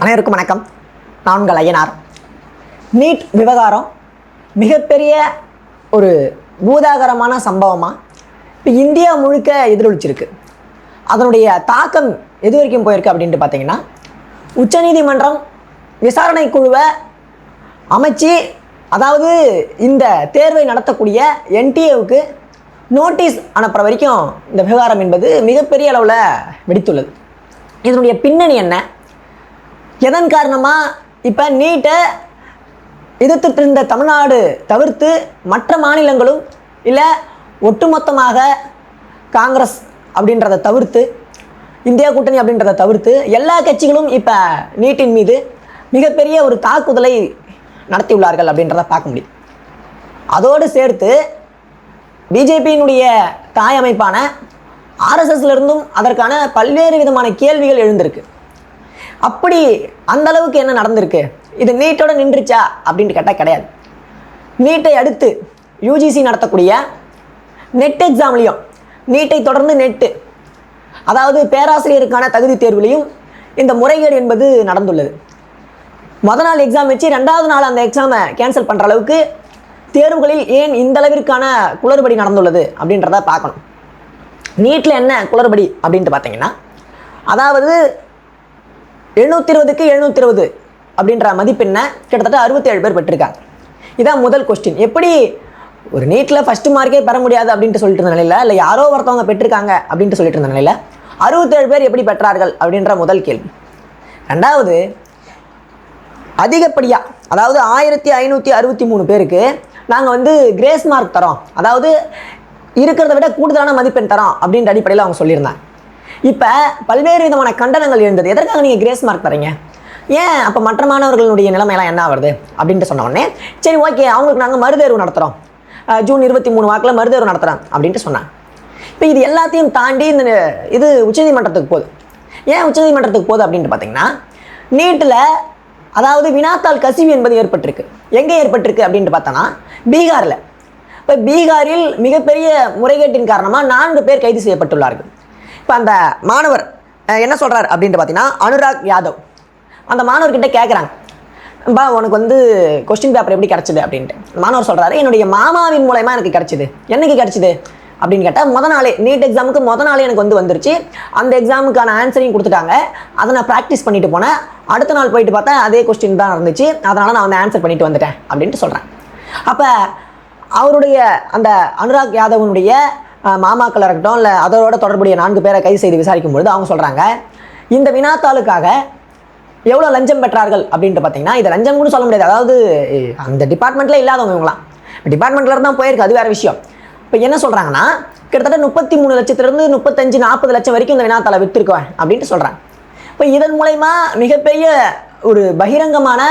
அனைவருக்கும் வணக்கம். நான் உங்கள் ஐயனார். நீட் விவகாரம் மிகப்பெரிய ஒரு பூதாகரமான சம்பவமாக இப்போ இந்தியா முழுக்க எதிரொலிச்சிருக்கு. அதனுடைய தாக்கம் எது வரைக்கும் போயிருக்கு அப்படின்ட்டு பார்த்தீங்கன்னா, உச்சநீதிமன்றம் விசாரணை குழுவை அமைச்சு, அதாவது இந்த தேர்வை நடத்தக்கூடிய என்டிஏவுக்கு நோட்டீஸ் அனுப்புகிற வரைக்கும் இந்த விவகாரம் என்பது மிகப்பெரிய அளவில் வெடித்துள்ளது. இதனுடைய பின்னணி என்ன, எதன் காரணமாக இப்போ நீட்டை எதிர்த்துட்டு இருந்த தமிழ்நாடு தவிர்த்து மற்ற மாநிலங்களும், இல்லை ஒட்டுமொத்தமாக காங்கிரஸ் அப்படின்றத தவிர்த்து, இந்தியா கூட்டணி அப்படின்றத தவிர்த்து எல்லா கட்சிகளும் இப்போ நீட்டின் மீது மிகப்பெரிய ஒரு தாக்குதலை நடத்தியுள்ளார்கள் அப்படின்றத பார்க்க முடியும். அதோடு சேர்த்து பிஜேபியினுடைய தாய் அமைப்பான ஆர்எஸ்எஸ்லேருந்தும் அதற்கான பல்வேறு விதமான கேள்விகள் எழுந்திருக்கு. அப்படி அந்த அளவுக்கு என்ன நடந்திருக்கு, இது நீட்டோட நின்றுச்சா அப்படின்ட்டு கேட்டால் கிடையாது. நீட்டை அடுத்து யூஜிசி நடத்தக்கூடிய நெட் எக்ஸாம்லேயும், நீட்டை தொடர்ந்து நெட்டு, அதாவது பேராசிரியருக்கான தகுதி தேர்வுலையும் இந்த முறைகேடு என்பது நடந்துள்ளது. முதல் நாள் எக்ஸாம் வச்சு 2வது நாள் அந்த எக்ஸாமை கேன்சல் பண்ணுற அளவுக்கு தேர்வுகளில் ஏன் இந்த அளவிற்கான குளறுபடி நடந்துள்ளது அப்படின்றத பார்க்கணும். நீட்டில் என்ன குளறுபடி அப்படின்ட்டு பார்த்தீங்கன்னா, அதாவது 720க்கு 720 அப்படின்ற மதிப்பெண்ணை கிட்டத்தட்ட 67 பேர் பெற்றிருக்காங்க. இதான் முதல் கொஸ்டின். எப்படி ஒரு நீட்டில் ஃபஸ்ட்டு மார்க்கே பெற முடியாது அப்படின்ட்டு சொல்லிட்டு இருந்த நிலையில், இல்லை யாரோ ஒருத்தவங்க பெற்றிருக்காங்க அப்படின்ட்டு சொல்லிட்டு இருந்த நிலையில் 67 பேர் எப்படி பெற்றார்கள் அப்படின்ற முதல் கேள்வி. 2வது, அதிகப்படியாக, அதாவது 1563 பேருக்கு நாங்கள் கிரேஸ் மார்க் தரோம், அதாவது இருக்கிறத விட கூடுதலான மதிப்பெண் தரோம் அப்படின்ற அடிப்படையில் அவங்க சொல்லியிருந்தாங்க. இப்போ பல்வேறு விதமான கண்டனங்கள் எழுந்தது. எதற்காக நீங்கள் கிரேஸ் மார்க் தரீங்க, ஏன் அப்போ மற்ற மாணவர்களுடைய நிலைமையெல்லாம் என்ன வருது அப்படின்ட்டு சொன்ன உடனே, சரி ஓகே அவங்களுக்கு நாங்கள் மறுதேர்வு நடத்துகிறோம், ஜூன் 23 வாக்கில் மறுதேர்வு நடத்துகிறோம் அப்படின்ட்டு சொன்னாங்க. இப்போ இது எல்லாத்தையும் தாண்டி இது உச்சநீதிமன்றத்துக்கு போகுது. ஏன் உச்சநீதிமன்றத்துக்கு போகுது அப்படின்ட்டு பார்த்தீங்கன்னா, நீட்டில் அதாவது வினாத்தாள் கசிவு என்பது ஏற்பட்டிருக்கு. எங்கே ஏற்பட்டிருக்கு அப்படின்ட்டு பார்த்தோன்னா, பீகாரில். இப்போ பீகாரில் மிகப்பெரிய முறைகேட்டின் காரணமாக 4 பேர் கைது செய்யப்பட்டுள்ளார்கள். இப்போ அந்த மாணவர் என்ன சொல்கிறார் அப்படின்ட்டு பார்த்தீங்கன்னா, அனுராக் யாதவ், அந்த மாணவர்கிட்ட கேட்குறாங்க, பா உனக்கு கொஸ்டின் பேப்பர் எப்படி கிடச்சிது அப்படின்ட்டு. மாணவர் சொல்கிறாரு, என்னுடைய மாமாவின் மூலயமா எனக்கு கிடச்சிது. என்னைக்கு கிடச்சிது அப்படின்னு கேட்டால், முதல் நாளே நீட் எக்ஸாமுக்கு முதல் நாளே எனக்கு வந்துருச்சு. அந்த எக்ஸாமுக்கான ஆன்சரையும் கொடுத்துட்டாங்க. அதை நான் ப்ராக்டிஸ் பண்ணிட்டு போனேன். அடுத்த நாள் போயிட்டு பார்த்தா அதே கொஸ்டின் தான் இருந்துச்சு. அதனால் நான் ஆன்சர் பண்ணிட்டு வந்துட்டேன் அப்படின்ட்டு சொல்கிறேன். அப்போ அவருடைய அந்த அனுராக் யாதவனுடைய மாமாக்கள் இருக்கட்டும், இல்லை அதோட தொடர்புடைய 4 பேரை கைது செய்து விசாரிக்கும் பொழுது அவங்க சொல்கிறாங்க, இந்த வினாத்தாளுக்காக எவ்வளோ லஞ்சம் பெற்றார்கள் அப்படின்ட்டு பார்த்தீங்கன்னா, இது லஞ்சம் கூட சொல்ல முடியாது, அதாவது அந்த டிபார்ட்மெண்ட்டில் இல்லாதவங்க இவங்களாம். டிபார்ட்மெண்ட்டில் இருந்தால் போயிருக்கு, அது வேறு விஷயம். இப்போ என்ன சொல்கிறாங்கன்னா, கிட்டத்தட்ட 33 லட்சத்துலேருந்து 35-40 லட்சம் வரைக்கும் இந்த வினாத்தாளை விற்றுருக்கேன் அப்படின்ட்டு சொல்கிறாங்க. இப்போ இதன் மூலயமா மிகப்பெரிய ஒரு பகிரங்கமான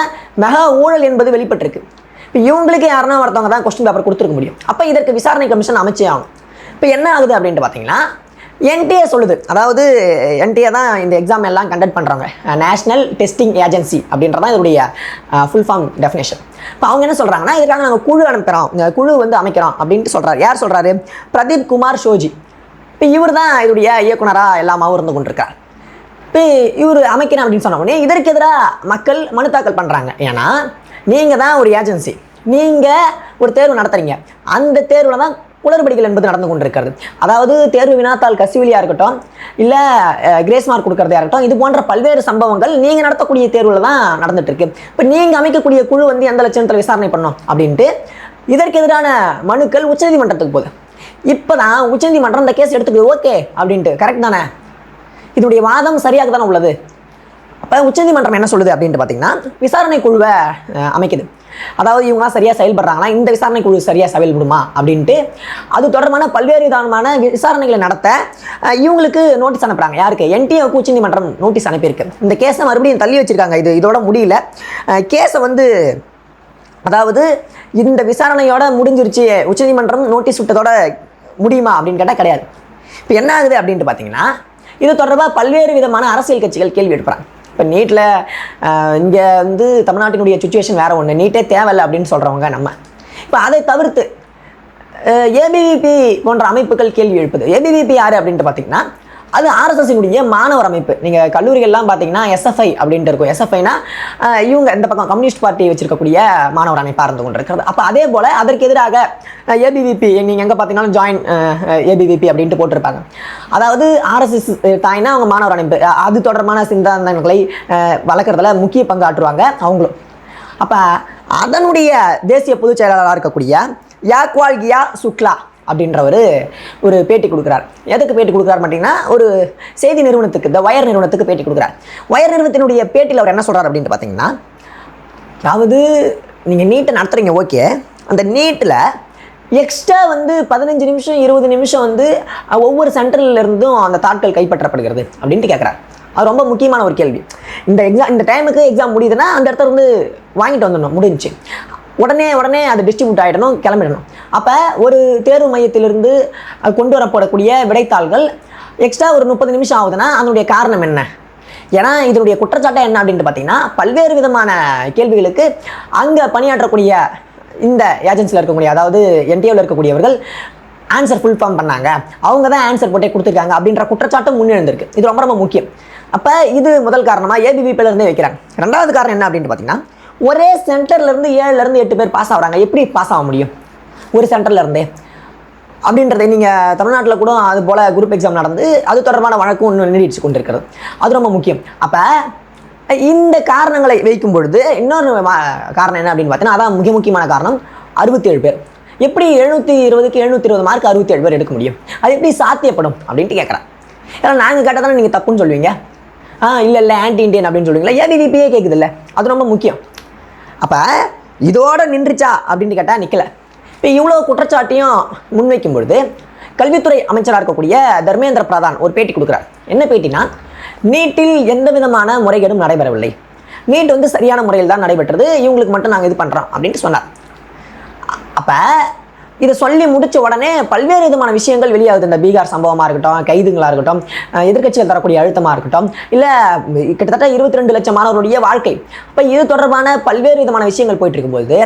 மெகா ஊழல் என்பது வெளிப்பட்டிருக்கு. இப்போ இவங்களுக்கு யாருன்னா ஒருத்தவங்க தான் கொஸ்டின் பேப்பர் கொடுத்துருக்க முடியும். அப்போ இதற்கு விசாரணை கமிஷன் அமைச்சே ஆகும். இப்போ என்ன ஆகுது அப்படின்ட்டு பார்த்தீங்கன்னா, என்டிஏ சொல்லுது, அதாவது என்டிஏ தான் இந்த எக்ஸாம் எல்லாம் கண்டக்ட் பண்ணுறாங்க, நேஷ்னல் டெஸ்டிங் ஏஜென்சி அப்படின்றதான் இதனுடைய ஃபுல் ஃபார்ம் டெஃபினேஷன். இப்போ அவங்க என்ன சொல்கிறாங்கன்னா, இதுக்காக நாங்கள் குழு அனுப்புகிறோம், குழு அமைக்கிறோம் அப்படின்ட்டு சொல்கிறாரு. யார் சொல்கிறாரு? பிரதீப் குமார் ஷோஜி. இப்போ இவர் தான் இதனுடைய இயக்குனராக எல்லாமாவும் இருந்து கொண்டிருக்கார். இப்போ இவர் அமைக்கிறேன் அப்படின்னு சொன்ன உடனே இதற்கு எதிராக மக்கள் மனு தாக்கல் பண்ணுறாங்க. ஏன்னா நீங்கள் தான் ஒரு ஏஜென்சி, நீங்கள் ஒரு தேர்வு நடத்துகிறீங்க, அந்த தேர்வில் தான் குளறுபடிகள் என்பது நடந்து கொண்டிருக்கிறது. அதாவது தேர்வு வினாத்தாள் கசிவிலியாக இருக்கட்டும், இல்லை கிரேஸ் மார்க் கொடுக்கறதா இருக்கட்டும், இது போன்ற பல்வேறு சம்பவங்கள் நீங்கள் நடத்தக்கூடிய தேர்வில் தான் நடந்துட்டு இருக்கு. இப்போ நீங்கள் அமைக்கக்கூடிய குழு எந்த லட்சத்தில் விசாரணை பண்ணோம் அப்படின்ட்டு இதற்கு எதிரான மனுக்கள் உச்சநீதிமன்றத்துக்கு போகுது. இப்போ தான் உச்சநீதிமன்றம் இந்த கேஸ் எடுத்துக்கு ஓகே அப்படின்ட்டு, கரெக்ட் தானே, இதனுடைய வாதம் சரியாக தானே உள்ளது. அப்போ உச்சநீதிமன்றம் என்ன சொல்லுது அப்படின்ட்டு பார்த்தீங்கன்னா, விசாரணை குழுவை அமைக்குது. அதாவது இவங்க சரியாக செயல்படுறாங்கன்னா இந்த விசாரணை குழு சரியாக செயல்படுமா அப்படின்ட்டு அது தொடர்பான பல்வேறு விதமான விசாரணைகளை நடத்த இவங்களுக்கு நோட்டீஸ் அனுப்புகிறாங்க. யாருக்கு? என்டிஏவுக்கு உச்சநீதிமன்றம் நோட்டீஸ் அனுப்பியிருக்கு. இந்த கேஸை மறுபடியும் தள்ளி வச்சுருக்காங்க. இதோட முடியல. கேஸை அதாவது இந்த விசாரணையோட முடிஞ்சிருச்சு, உச்சநீதிமன்றம் நோட்டீஸ் விட்டதோட முடியுமா அப்படின்னு கேட்டால் கிடையாது. இப்போ என்ன ஆகுது அப்படின்ட்டு பார்த்தீங்கன்னா, இது தொடர்பாக பல்வேறு விதமான அரசியல் கட்சிகள் கேள்வி எழுப்புறாங்க. இப்போ நீட்டில் இங்கே தமிழ்நாட்டினுடைய சுச்சுவேஷன் வேறு ஒன்று, நீட்டே தேவையில்லை அப்படின்னு சொல்கிறவங்க நம்ம. இப்போ அதை தவிர்த்து ஏபிவிபி போன்ற அமைப்புகள் கேள்வி எழுப்புது. ஏபிவிபி யார் அப்படின்ட்டு பார்த்தீங்கன்னா, அது ஆர்எஸ்எஸ்னுடைய மாணவர் அமைப்பு. நீங்கள் கல்லூரிகள்லாம் பார்த்தீங்கன்னா எஸ்எஃப்ஐ அப்படின்ட்டு இருக்கும். எஸ்எஃப்ஐனா இவங்க இந்த பக்கம் கம்யூனிஸ்ட் பார்ட்டி வச்சிருக்கக்கூடிய மாணவர் அமைப்பாக இருந்து கொண்டு இருக்கிறது. அப்போ அதே போல் அதற்கு எதிராக ஏபிவிபி, நீங்கள் எங்கே பார்த்தீங்கன்னாலும் ஜாயின் ஏபிவிபி அப்படின்ட்டு போட்டிருப்பாங்க. அதாவது ஆர்எஸ்எஸ் தாய்னா அவங்க மாணவர் அமைப்பு, அது தொடர்பான சிந்தாந்தங்களை வளர்க்குறதுல முக்கிய பங்கு ஆற்றுவாங்க அவங்களும். அப்போ அதனுடைய தேசிய பொதுச் செயலாளராக இருக்கக்கூடிய யாக்வால்கியா சுக்லா அப்படின்றவர் ஒரு பேட்டி கொடுக்குறார். எதுக்கு பேட்டி கொடுக்குறாரு பார்த்தீங்கன்னா, ஒரு செய்தி நிறுவனத்துக்கு, த வயர் நிறுவனத்துக்கு பேட்டி கொடுக்குறார். வயர் நிறுவனத்தினுடைய பேட்டியில் அவர் என்ன சொல்கிறார் அப்படின்ட்டு பார்த்தீங்கன்னா, அதாவது நீங்கள் நீட்டை நடத்துகிறீங்க, ஓகே, அந்த நீட்டில் எக்ஸ்ட்ரா 15 நிமிஷம் 20 நிமிஷம் ஒவ்வொரு சென்டர்லேருந்தும் அந்த தாட்கள் கைப்பற்றப்படுகிறது அப்படின்ட்டு கேட்குறாரு. அது ரொம்ப முக்கியமான ஒரு கேள்வி. இந்த டைமுக்கு எக்ஸாம் முடியுதுன்னா அந்த இடத்துல வாங்கிட்டு வந்துடணும், முடிஞ்சு உடனே அது டிஸ்ட்ரிபியூட் ஆகிடணும், கிளம்பிடணும். அப்போ ஒரு தேர்வு மையத்திலிருந்து கொண்டு வரப்படக்கூடிய விடைத்தாள்கள் எக்ஸ்ட்ரா ஒரு 30 நிமிஷம் ஆகுதுன்னா அதனுடைய காரணம் என்ன? ஏன்னா இதனுடைய குற்றச்சாட்டை என்ன அப்படின்ட்டு பார்த்தீங்கன்னா, பல்வேறு விதமான கேள்விகளுக்கு அங்கே பணியாற்றக்கூடிய இந்த ஏஜென்சியில் இருக்கக்கூடிய, அதாவது என்டிஏவில் இருக்கக்கூடியவர்கள் ஆன்சர் ஃபுல் ஃபார்ம் பண்ணாங்க, அவங்க தான் ஆன்சர் போட்டே கொடுத்துருக்காங்க அப்படின்ற குற்றச்சாட்டும் முன்னெழுந்திருக்கு. இது ரொம்ப ரொம்ப முக்கியம். அப்போ இது முதல் காரணமாக ஏபிவிபியிலேருந்தே வைக்கிறாங்க. ரெண்டாவது காரணம் என்ன அப்படின்ட்டு பார்த்தீங்கன்னா, ஒரே சென்டர்லேருந்து 7லேருந்து 8 பேர் பாஸ் ஆகிறாங்க. எப்படி பாஸ் ஆக முடியும் ஒரு சென்டர்லேருந்தே அப்படின்றத? நீங்கள் தமிழ்நாட்டில் கூட அது போல் குரூப் எக்ஸாம் நடந்து அது தொடர்பான வழக்கும் ஒன்று நீடிச்சு கொண்டிருக்கிறது. அது ரொம்ப முக்கியம். அப்போ இந்த காரணங்களை வைக்கும் பொழுது இன்னொரு காரணம் என்ன அப்படின்னு பார்த்தீங்கன்னா, அதான் மிக முக்கியமான காரணம், 67 பேர். எப்படி 720க்கு 720 மார்க் 67 பேர் எடுக்க முடியும்? அது எப்படி சாத்தியப்படும் அப்படின்ட்டு கேட்குறேன். ஏன்னா நாங்கள் கேட்டால் தானே நீங்கள் தப்புன்னு சொல்லுவீங்க. இல்லை ஆன்டி இண்டியன் அப்படின்னு சொல்லுவீங்களா? ஏபிவிபியே கேட்குது இல்லை, அது ரொம்ப முக்கியம். அப்போ இதோட நின்றுச்சா அப்படின்ட்டு கேட்டால் நிற்கலை. இப்போ இவ்வளோ குற்றச்சாட்டையும் முன்வைக்கும் பொழுது கல்வித்துறை அமைச்சராக இருக்கக்கூடிய தர்மேந்திர பிரதான் ஒரு பேட்டி கொடுக்குறார். என்ன பேட்டினா, நீட்டில் எந்த விதமான முறைகேடும் நடைபெறவில்லை, நீட் சரியான முறையில் தான் நடைபெற்றது, இவங்களுக்கு மட்டும் நாங்கள் இது பண்ணுறோம் அப்படின்ட்டு சொன்னார். அப்போ இதை சொல்லி முடித்த உடனே பல்வேறு விதமான விஷயங்கள் வெளியாகுது. இந்த பீகார் சம்பவமாக இருக்கட்டும், கைதுங்களாக இருக்கட்டும், எதிர்க்கட்சிகள் தரக்கூடிய அழுத்தமாக இருக்கட்டும், இல்லை கிட்டத்தட்ட 22 லட்சம் மாணவருடைய வாழ்க்கை, அப்போ இது தொடர்பான பல்வேறு விதமான விஷயங்கள் போயிட்டு இருக்கும்போது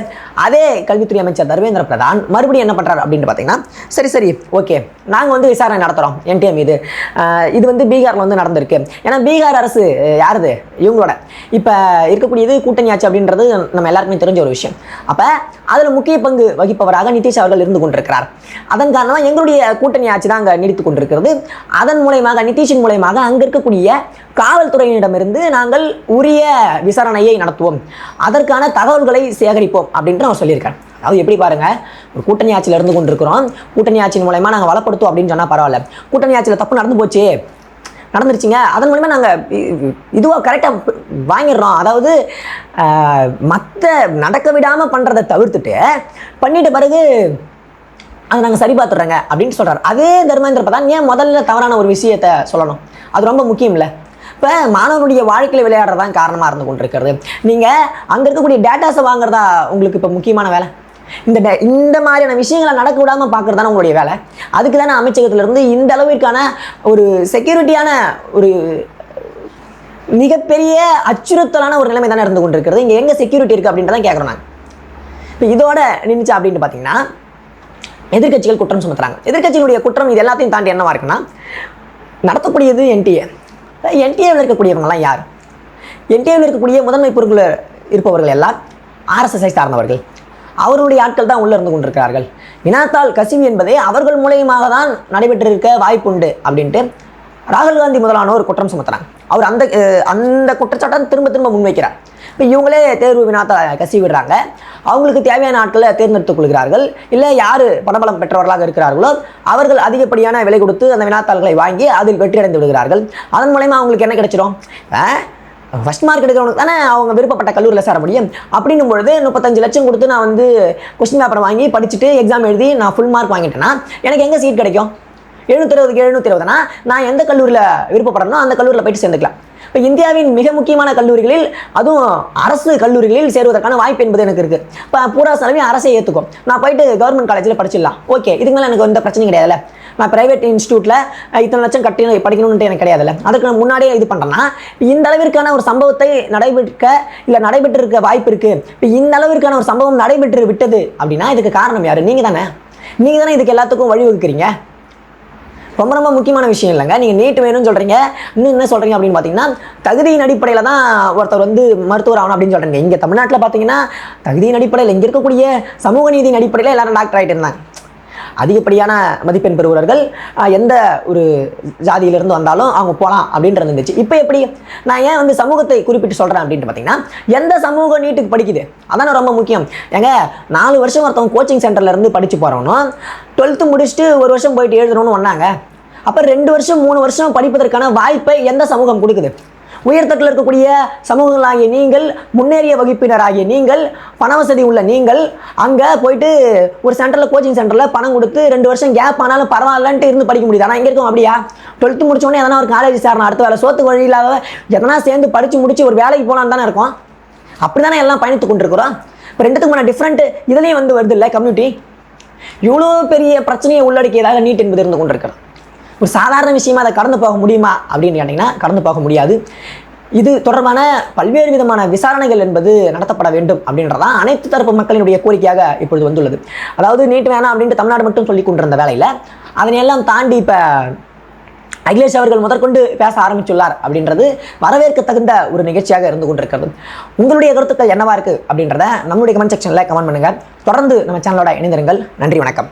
அதே கல்வித்துறை அமைச்சர் தர்மேந்திர பிரதான் மறுபடியும் என்ன பண்ணுறாரு அப்படின்னு பார்த்தீங்கன்னா, சரி ஓகே, நாங்கள் விசாரணை நடத்துகிறோம் என்டிஏ மீது, இது பீகாரில் நடந்திருக்கு. ஏன்னா பீகார் அரசு யாருது? இவங்களோட இப்போ இருக்கக்கூடியது கூட்டணி ஆட்சி அப்படின்றது நம்ம எல்லாருக்குமே தெரிஞ்ச ஒரு விஷயம். அப்போ அதில் முக்கிய பங்கு வகிப்பவராக நிதிஷ் அவர்கள் இருந்து கொண்டிருக்கிறார். அதன் காரணமாக எங்களுடைய கூட்டணி ஆட்சி தான் அங்கே நீடித்துக் கொண்டிருக்கிறது. அதன் மூலயமாக, நிதிஷின் மூலயமாக அங்கே இருக்கக்கூடிய காவல்துறையினரிடமிருந்து நாங்கள் உரிய விசாரணையை நடத்துவோம், அதற்கான தகவல்களை சேகரிப்போம் அப்படின்ட்டு அவர் சொல்லியிருக்காரு. அதாவது எப்படி பாருங்க, ஒரு கூட்டணி ஆட்சியில் இருந்து கொண்டிருக்கிறோம், கூட்டணி ஆட்சியின் மூலயமா நாங்கள் வளப்படுத்துவோம் அப்படின்னு சொன்னால் பரவாயில்ல, கூட்டணி ஆட்சியில் தப்பு நடந்து போச்சு, நடந்துருச்சுங்க, அதன் மூலமா நாங்கள் இதுவாக கரெக்டாக வாங்கிடுறோம், அதாவது மற்ற நடக்க விடாமல் பண்ணுறதை தவிர்த்துட்டு பண்ணிட்ட பிறகு அதை நாங்கள் சரி பார்த்துடுறோங்க அப்படின்னு சொல்கிறார். அதே தர்மேந்திர பிரதான் ஏன் முதல்ல தவறான ஒரு விஷயத்தை சொல்லணும்? அது ரொம்ப முக்கியம் இல்லை. இப்போ மாணவனுடைய வாழ்க்கையில் விளையாடுறதான் காரணமாக இருந்து கொண்டிருக்கிறது. நீங்கள் அங்கே இருக்கக்கூடிய டேட்டாஸை வாங்குறதா உங்களுக்கு இப்போ முக்கியமான வேலை? இந்த மாதிரியான விஷயங்களை நடக்க விடாமல் பார்க்குறது தானே உங்களுடைய வேலை. அதுக்கு தானே அமைச்சகத்திலிருந்து இந்த அளவிற்கான ஒரு செக்யூரிட்டியான ஒரு மிகப்பெரிய அச்சுறுத்தலான ஒரு நிலைமை தானே இருந்து கொண்டிருக்கிறது. இங்கே எங்கே செக்யூரிட்டி இருக்குது அப்படின்றதான் கேட்குறோம் நாங்கள். இப்போ இதோட நின்றுச்சா அப்படின்ட்டு பார்த்தீங்கன்னா, எதிர்க்கட்சிகள் குற்றம் சுமத்துறாங்க. எதிர்க்கட்சிகளுடைய குற்றம் இது எல்லாத்தையும் தாண்டி என்னவா இருக்குன்னா, நடத்தக்கூடியது என்டிஏ. என்டிஏவில் இருக்கக்கூடியவங்களாம் யார்? என்டிஏவில் இருக்கக்கூடிய முதன்மை பொறுப்பில் இருப்பவர்கள் எல்லாம் ஆர்எஸ்எஸ்ஐ சார்ந்தவர்கள். அவர்களுடைய ஆட்கள் தான் உள்ளே இருந்து கொண்டிருக்கிறார்கள். வினாத்தாள் கசிவு என்பதே அவர்கள் மூலயமாக தான் நடைபெற்றிருக்க வாய்ப்புண்டு அப்படின்ட்டு ராகுல் காந்தி முதலானோர் குற்றம் சுமத்துறாங்க. அவர் அந்த குற்றச்சாட்டை திரும்ப முன்வைக்கிறார். இப்போ இவங்களே தேர்வு வினாத்தாள் கசிவு விடுறாங்க, அவங்களுக்கு தேவையான ஆட்களை தேர்ந்தெடுத்துக் கொள்கிறார்கள். இல்லை யார் பணபலம் பெற்றவர்களாக இருக்கிறார்களோ அவர்கள் அதிகப்படியான விலை கொடுத்து அந்த வினாத்தாள்களை வாங்கி அதில் வெற்றியடைந்து விடுகிறார்கள். அதன் மூலயமா அவங்களுக்கு என்ன கிடைச்சிடும்? ஃபஸ்ட் மார்க் எடுக்கிறவனுக்கு தானே அவங்க விருப்பப்பட்ட கல்லூரியில் சேர முடியும். அப்படின்னும் பொழுது 35 லட்சம் கொடுத்து நான் கொஸ்டின் பேப்பரை வாங்கி படிச்சுட்டு எக்ஸாம் எழுதி நான் ஃபுல் மார்க் வாங்கிட்டேன்னா எனக்கு எங்கே சீட் கிடைக்கும்? 720க்கு 720னா நான் எந்த கல்லூரியில் விருப்பப்படுறனோ அந்த கல்லூரியில் போயிட்டு சேர்ந்துக்கலாம். இப்போ இந்தியாவின் மிக முக்கியமான கல்லூரிகளில், அதுவும் அரசு கல்லூரிகளில் சேருவதற்கான வாய்ப்பு என்பது எனக்கு இருக்குது. இப்போ பூரா செலவையும் அரசை ஏற்றுக்கும், நான் போயிட்டு கவர்மெண்ட் காலேஜில் படிச்சிடலாம். ஓகே, இதுக்கு மேலே எனக்கு எந்த பிரச்சனையும் கிடையாதுல்ல. நான் ப்ரைவேட் இன்ஸ்டியூட்டில் இத்தனை லட்சம் கட்டி படிக்கணும்னு எனக்கு கிடையாதுல்ல. அதுக்கு நான் முன்னாடியே இது பண்ணுறேன்னா இந்த அளவிற்கான ஒரு சம்பவத்தை நடைபெற்றிருக்க வாய்ப்பு இருக்குது. இப்போ இந்த அளவிற்கான ஒரு சம்பவம் நடைபெற்று விட்டது அப்படின்னா இதுக்கு காரணம் யார்? நீங்கள் தானே இதுக்கு எல்லாத்துக்கும் வழிவகுக்கிறீங்க. ரொம்ப ரொம்ப முக்கியமான விஷயம் இல்லைங்க. நீங்கள் நீட் வேணும்னு சொல்கிறீங்க, இன்னும் என்ன சொல்கிறீங்க அப்படின்னு பார்த்தீங்கன்னா, தகுதியின் அடிப்படையில் தான் ஒருத்தர் வந்து மருத்துவர் ஆகணும் அப்படின்னு சொல்கிறீங்க. இங்கே தமிழ்நாட்டில் பார்த்தீங்கன்னா தகுதியின் அடிப்படையில், இங்கே இருக்கக்கூடிய சமூக நீதியின் அடிப்படையில் எல்லாரும் டாக்டர் ஆகிட்டு இருந்தாங்க. அதிகப்படியான மதிப்பெண் பெறுபவர்கள் எந்த ஒரு ஜாதியிலிருந்து வந்தாலும் அவங்க போகலாம் அப்படின்றது இருந்துச்சு. இப்போ எப்படி நான் ஏன் வந்து சமூகத்தை குறிப்பிட்டு சொல்கிறேன் அப்படின்ட்டு பார்த்தீங்கன்னா, எந்த சமூகம் நீட்டுக்கு படிக்குது அதான ரொம்ப முக்கியம். ஏங்க 4 வருஷம் ஒருத்தவங்க கோச்சிங் சென்டர்லேருந்து படித்து போகிறவனும் 12th முடிச்சுட்டு 1 வருஷம் போயிட்டு எழுதணும்னு ஒன்றாங்க. அப்போ 2 வருஷம் 3 வருஷம் படிப்பதற்கான வாய்ப்பை எந்த சமூகம் கொடுக்குது? உயர்தட்டில் இருக்கக்கூடிய சமூகங்களாகிய நீங்கள், முன்னேறிய வகுப்பினராகிய நீங்கள், பணவசதி உள்ள நீங்கள் அங்கே போயிட்டு ஒரு சென்டரில் கோச்சிங் சென்டரில் பணம் கொடுத்து 2 வருஷம் கேப் ஆனாலும் பரவாயில்லன்ட்டு இருந்து படிக்க முடியுது. ஆனால் இங்கே இருக்கும் அப்படியா? 12th முடிச்சோடனே எதனா ஒரு காலேஜ் சேரணும், அடுத்த வேலை சோத்துக்கு வழியில்லாத எதனா சேர்ந்து படித்து முடிச்சு ஒரு வேலைக்கு போகலான்னு தானே இருக்கும். அப்படி தானே எல்லாம் பயணித்து கொண்டிருக்கிறோம். இப்போ ரெண்டுத்துக்குமான டிஃப்ரெண்ட் இதுலேயும் வந்து வருது இல்லை கம்யூனிட்டி. இவ்வளோ பெரிய பிரச்சனையை உள்ளடக்கியதாக நீட் என்பது இருந்து கொண்டிருக்கிறது. ஒரு சாதாரண விஷயமா அதை கடந்து போக முடியுமா அப்படின்னு கேட்டிங்கன்னா கடந்து போக முடியாது. இது தொடர்பான பல்வேறு விதமான விசாரணைகள் என்பது நடத்தப்பட வேண்டும் அப்படின்றதான் அனைத்து தரப்பு மக்களினுடைய கோரிக்கையாக இப்பொழுது வந்துள்ளது. அதாவது நீட் வேணாம் அப்படின்ட்டு தமிழ்நாடு மட்டும் சொல்லி கொண்டிருந்த வேலையில் அதனையெல்லாம் தாண்டி இப்போ அகிலேஷ் அவர்கள் முதற்கொண்டு பேச ஆரம்பித்துள்ளார் அப்படின்றது வரவேற்க தகுந்த ஒரு நிகழ்ச்சியாக இருந்து கொண்டிருக்கிறது. உங்களுடைய கருத்துக்கள் என்னவா இருக்குது அப்படின்றத நம்மளுடைய கமெண்ட் செக்ஷனில் கமெண்ட் பண்ணுங்கள். தொடர்ந்து நம்ம சேனலோட இணைந்திருங்கள். நன்றி, வணக்கம்.